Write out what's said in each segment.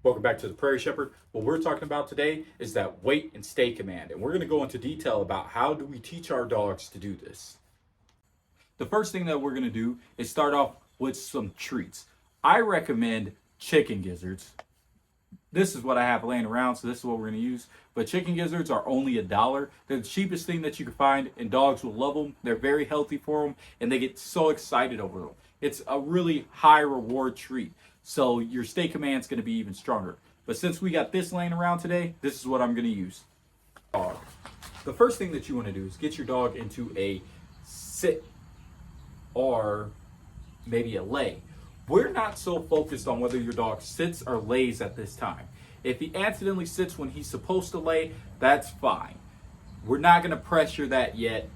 Welcome back to the Prairie Shepherd. What we're talking about today is that wait and stay command. And we're going to go into detail about how do we teach our dogs to do this. The first thing that we're going to do is start off with some treats. I recommend chicken gizzards. This is what I have laying around, so this is what we're going to use. But chicken gizzards are only $1. They're the cheapest thing that you can find, and dogs will love them. They're very healthy for them, and they get so excited over them. It's a really high reward treat. So your stay command is going to be even stronger. But since we got this laying around today, this is what I'm going to use. Dog. The first thing that you want to do is get your dog into a sit or maybe a lay. We're not so focused on whether your dog sits or lays at this time. If he accidentally sits when he's supposed to lay, that's fine. We're not going to pressure that yet.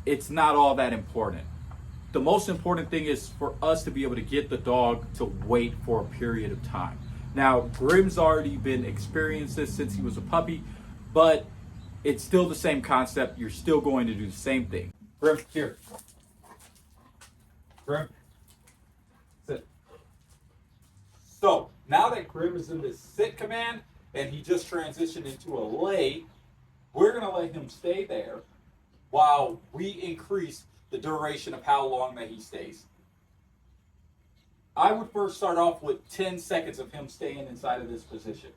It's not all that important. The most important thing is for us to be able to get the dog to wait for a period of time. Now, Grimm's already been experienced this since he was a puppy, but it's still the same concept. You're still going to do the same thing. Grim, here. Grim, sit. So, now that Grim is in this sit command and he just transitioned into a lay, we're going to let him stay there while we increase the duration of how long that he stays. I would first start off with 10 seconds of him staying inside of this position.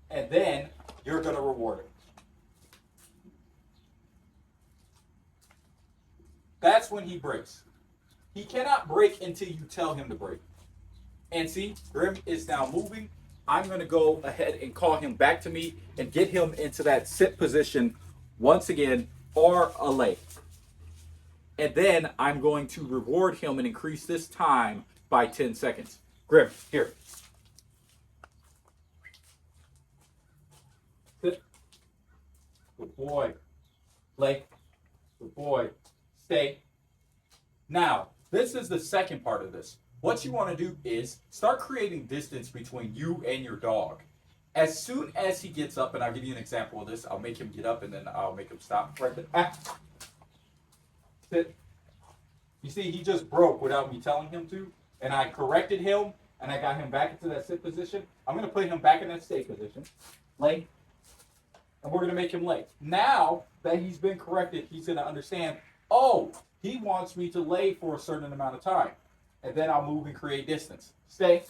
And then you're going to reward him. That's when he breaks. He cannot break until you tell him to break. And see, Grim is now moving. I'm going to go ahead and call him back to me and get him into that sit position once again, or a lay. And then I'm going to reward him and increase this time by 10 seconds. Grim, here. Sit. Good boy. Lay. Good boy. Stay. Now, this is the second part of this. What you want to do is start creating distance between you and your dog. As soon as he gets up, and I'll give you an example of this, I'll make him get up and then I'll make him stop right there. Ah. Sit. You see, he just broke without me telling him to, and I corrected him, and I got him back into that sit position. I'm going to put him back in that stay position. Lay. And we're going to make him lay. Now that he's been corrected, he's going to understand, oh, he wants me to lay for a certain amount of time. And then I'll move and create distance. Stay.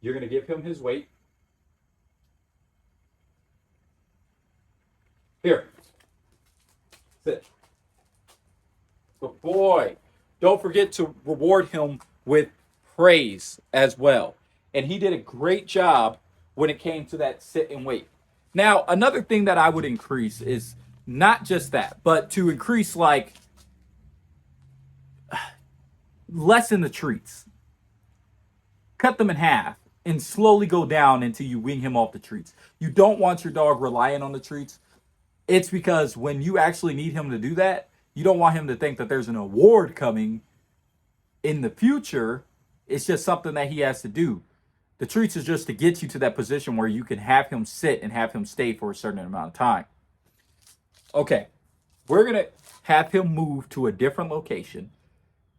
You're going to give him his weight. Here. Sit. Good boy. Don't forget to reward him with praise as well. And he did a great job when it came to that sit and wait. Now, another thing that I would increase is not just that, but to increase, like, lessen the treats. Cut them in half and slowly go down until you wean him off the treats. You don't want your dog relying on the treats. It's because when you actually need him to do that, you don't want him to think that there's an award coming in the future. It's just something that he has to do. The treats is just to get you to that position where you can have him sit and have him stay for a certain amount of time. Okay, we're going to have him move to a different location,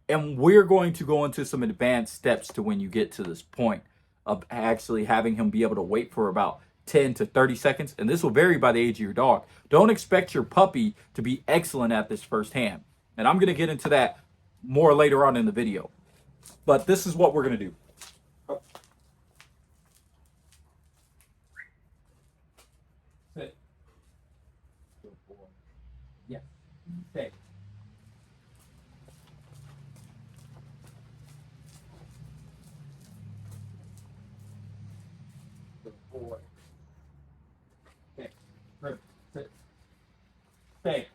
and we're going to go into some advanced steps to when you get to this point of actually having him be able to wait for about 10 to 30 seconds, and this will vary by the age of your dog. Don't expect your puppy to be excellent at this firsthand, and I'm going to get into that more later on in the video. But this is what we're going to do. Sit. Good boy. Yeah. Stay. Good boy. Okay. Good. Sit. Stay.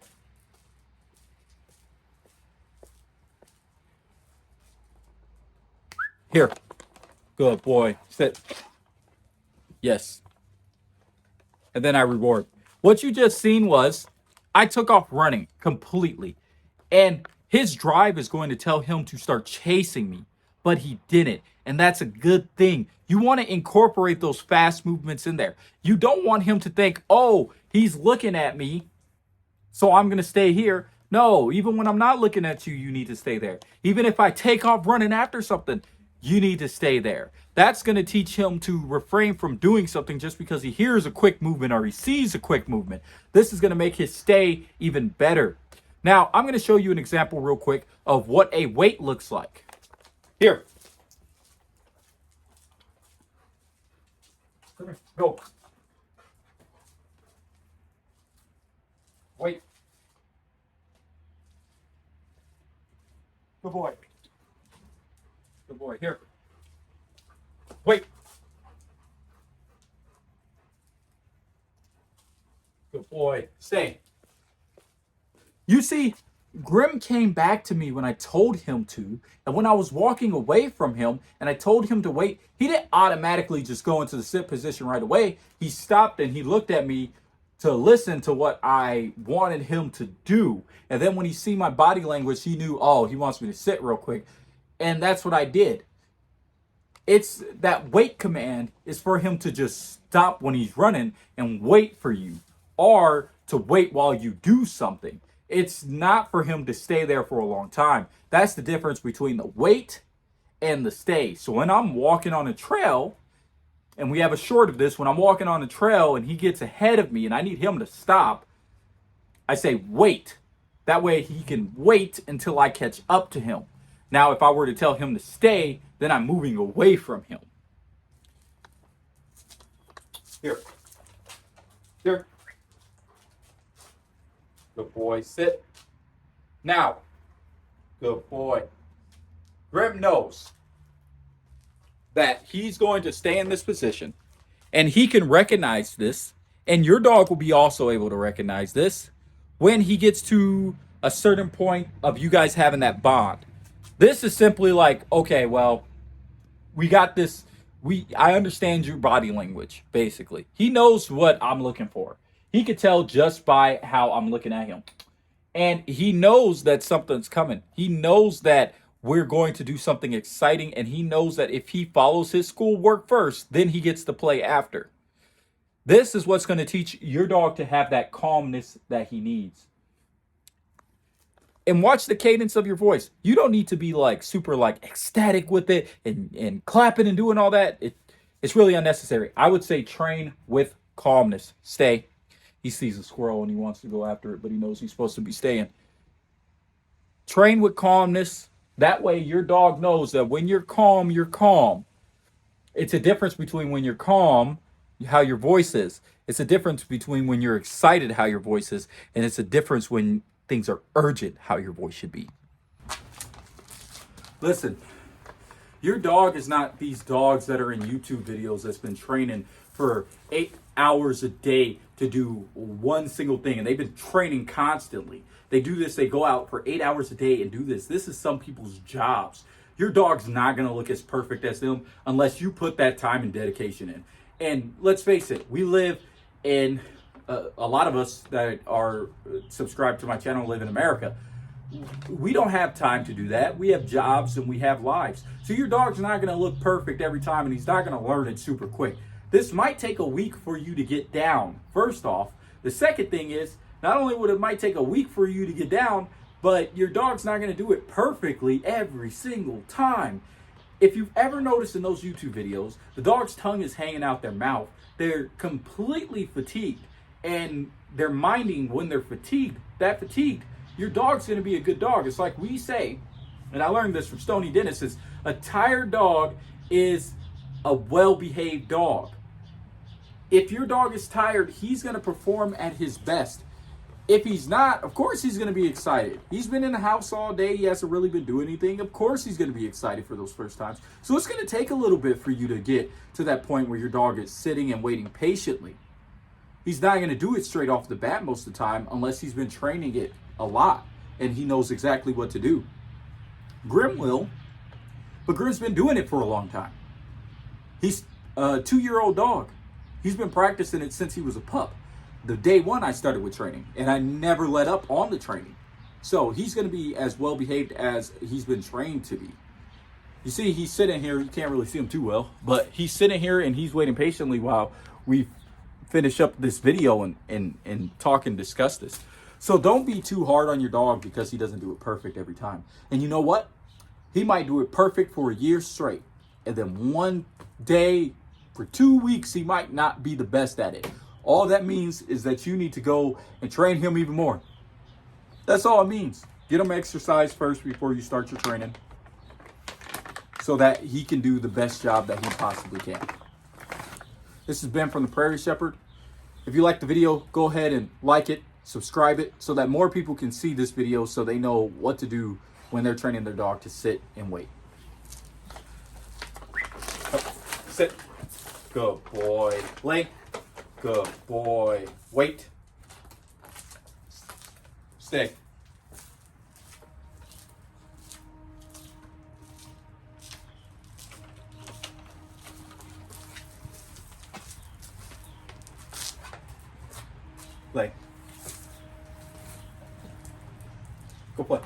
Here. Good boy. Sit. Yes. And then I reward. What you just seen was I took off running completely. And his drive is going to tell him to start chasing me, but he didn't. And that's a good thing. You want to incorporate those fast movements in there. You don't want him to think, oh, he's looking at me, so I'm going to stay here. No, even when I'm not looking at you, you need to stay there. Even if I take off running after something, you need to stay there. That's going to teach him to refrain from doing something just because he hears a quick movement or he sees a quick movement. This is going to make his stay even better. Now, I'm going to show you an example real quick of what a wait looks like. Here. Come here. Go. Wait. Good boy. Good boy. Here. Wait. Good boy. Stay. You see, Grim came back to me when I told him to, and when I was walking away from him and I told him to wait, he didn't automatically just go into the sit position right away. He stopped and he looked at me to listen to what I wanted him to do. And then when he see my body language, he knew, oh, he wants me to sit real quick. And that's what I did. It's that wait command is for him to just stop when he's running and wait for you, or to wait while you do something. It's not for him to stay there for a long time. That's the difference between the wait and the stay. So when I'm walking on a trail, and we have a short of this, when I'm walking on a trail and he gets ahead of me and I need him to stop, I say wait. That way he can wait until I catch up to him. Now, if I were to tell him to stay, then I'm moving away from him. Here. Here. Good boy. Sit. Now. Good boy. Grim knows that he's going to stay in this position, and he can recognize this, and your dog will be also able to recognize this when he gets to a certain point of you guys having that bond. This is simply like, okay, well, we got this. I understand your body language, basically. He knows what I'm looking for. He could tell just by how I'm looking at him. And he knows that something's coming. He knows that we're going to do something exciting. And he knows that if he follows his schoolwork first, then he gets to play after. This is what's going to teach your dog to have that calmness that he needs. And watch the cadence of your voice. You don't need to be like super like ecstatic with it and clapping and doing all that. It's really unnecessary. I would say train with calmness. Stay. He sees a squirrel and he wants to go after it, but he knows he's supposed to be staying. Train with calmness. That way your dog knows that when you're calm, you're calm. It's a difference between when you're calm, how your voice is. It's a difference between when you're excited, how your voice is. And it's a difference when things are urgent, how your voice should be. Listen, your dog is not these dogs that are in YouTube videos that's been training for 8 hours a day to do one single thing, and they've been training constantly. They do this, they go out for 8 hours a day and do this. This is some people's jobs. Your dog's not going to look as perfect as them unless you put that time and dedication in. And let's face it, we live in a lot of us that are subscribed to my channel live in America. We don't have time to do that. We have jobs and we have lives. So your dog's not going to look perfect every time, and he's not going to learn it super quick. This might take a week for you to get down, first off. The second thing is, not only would it might take a week for you to get down, but your dog's not going to do it perfectly every single time. If you've ever noticed in those YouTube videos, the dog's tongue is hanging out their mouth. They're completely fatigued, and they're minding when they're fatigued. That fatigued, your dog's going to be a good dog. It's like we say, and I learned this from Stony Dennis, is a tired dog is a well-behaved dog. If your dog is tired, he's going to perform at his best. If he's not, of course he's going to be excited. He's been in the house all day. He hasn't really been doing anything. Of course he's going to be excited for those first times. So it's going to take a little bit for you to get to that point where your dog is sitting and waiting patiently. He's not going to do it straight off the bat most of the time unless he's been training it a lot and he knows exactly what to do. Grim will, but Grim's been doing it for a long time. He's a 2-year-old dog. He's been practicing it since he was a pup. The day one I started with training, and I never let up on the training. So he's going to be as well behaved as he's been trained to be. You see, he's sitting here. You can't really see him too well, but he's sitting here and he's waiting patiently while we finish up this video and talk and discuss this. So don't be too hard on your dog because he doesn't do it perfect every time. And you know what? He might do it perfect for a year straight. and then one day for 2 weeks, he might not be the best at it. All that means is that you need to go and train him even more. That's all it means. Get him exercise first before you start your training so that he can do the best job that he possibly can. This is Ben from the Prairie Shepherd. If you like the video, go ahead and like it, subscribe it, so that more people can see this video so they know what to do when they're training their dog to sit and wait. Up, sit. Good boy. Lay. Good boy. Wait. Stay. Lay. Go play.